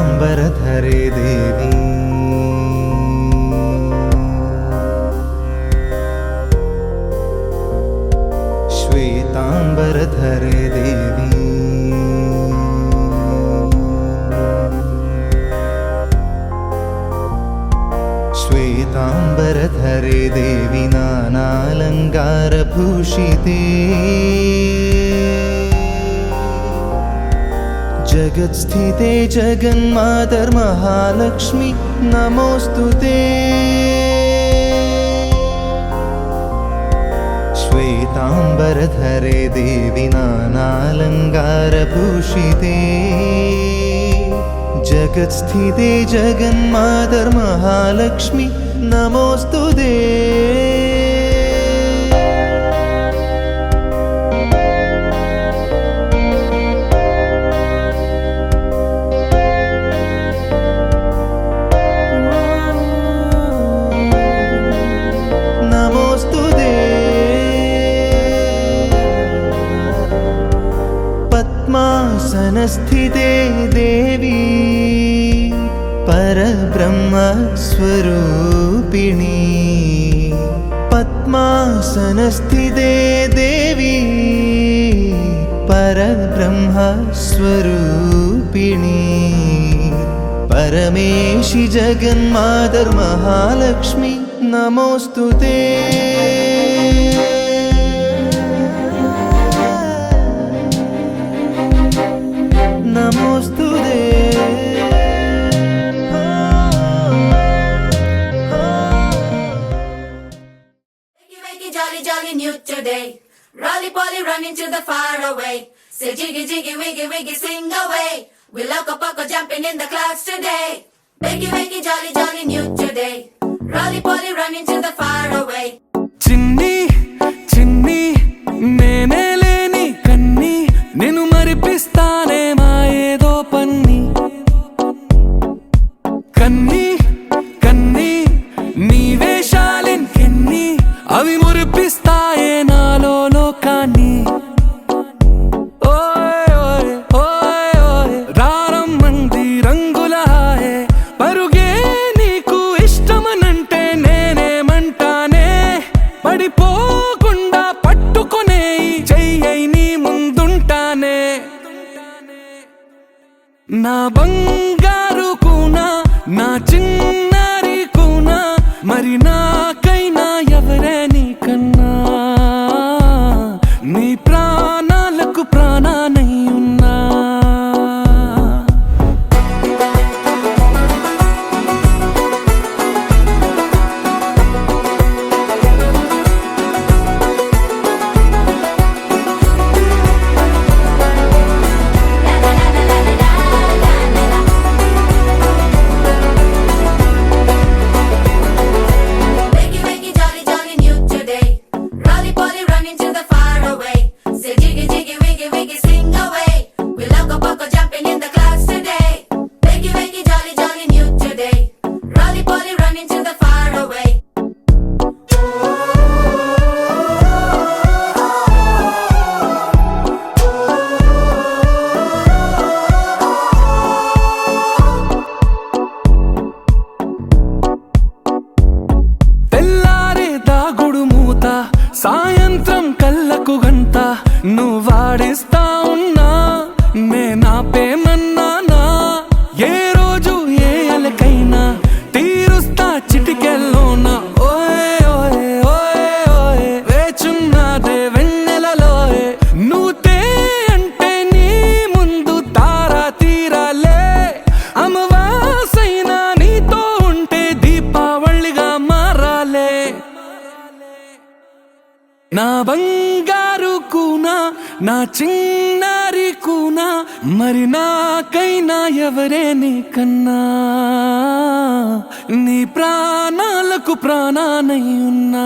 శ్వేతాంబరధరే దేవి శ్వేతాంబరధరే దేవి శ్వేతాంబరధరే దేవి నానాలంకారభూషితే जगत्स्थिते जगन्मातर्महालक्ष्मी नमोस्तुते श्वेतांबरधरे देवी नानालंकारभूषिते जगत्स्थिते जगन्मातर्महालक्ष्मी नमोस्तुते पद्मासनस्थिते देवी परब्रह्मस्वरूपिणी पद्मासनस्थिते देवी परब्रह्मस्वरूपिणी परमेशि जगन्मातर्महालक्ष्मी नमोस्तुते नमोस्तुते Wakey, jolly, jolly new today. Rolly poly running to the far away. Say jiggy, jiggy, wiggy, wiggy, sing away. We loco poco jumping in the clouds today. Wakey, jolly, jolly new today. Rolly poly running to the far away. చిన్ని చిన్ని నేనే లేని కన్ని నేను మరిపిస్తానే మా ఏదో పన్ని కన్ని కన్ని నీ వేషాలెన్ని అవి మురిపిస్తాయే నాలో లోకాన్ని ఓయ్ ఓయ్ ఓయ్ ఓయ్ రారమ్మంది రంగుల హాయే పరుగే నీకు ఇష్టమనంటే నేనేమంటానే పడిపోకుండా పట్టుకునే చెయ్యై నీ ముందుంటానే నా బంగారు కూనా నా చిన్నారి కూనా మరి నాకైనా ఎవరే నీకన్నా నీ ప్రాణాలకు ప్రాణానై ఉన్నా Wakey, jolly, jolly new today. Rolly poly running to the far away. Say jiggy, jiggy, wiggy, wiggy, sing away. We loco poco jumping in the clouds today. Wakey, jolly, jolly new today. Rolly poly running to the far away. తెల్లారే దాగుడు మూత సాయంత్రం కళ్ళకు గంట నువ్వాడిస్తా ఉన్నా నేనాపేమన్నానా ఏ రోజు ఏ అలకైనా తీరుస్తా చిటికెల్లోనా ఓయ్ ఓయ్ ఓయ్ ఓయ్ వేచున్నాదే వెన్నెలలోయే నువ్వుతే అంటే నీ ముందు తారా తీరాలే అమవాసైనా నీతో ఉంటే దీపావళిగా మారాలే నా బంగారు కూనా నా చిన్నారి కూనా మరి నాకైనా ఎవరే నీకన్నా నీ ప్రాణాలకు ప్రాణానై ఉన్నా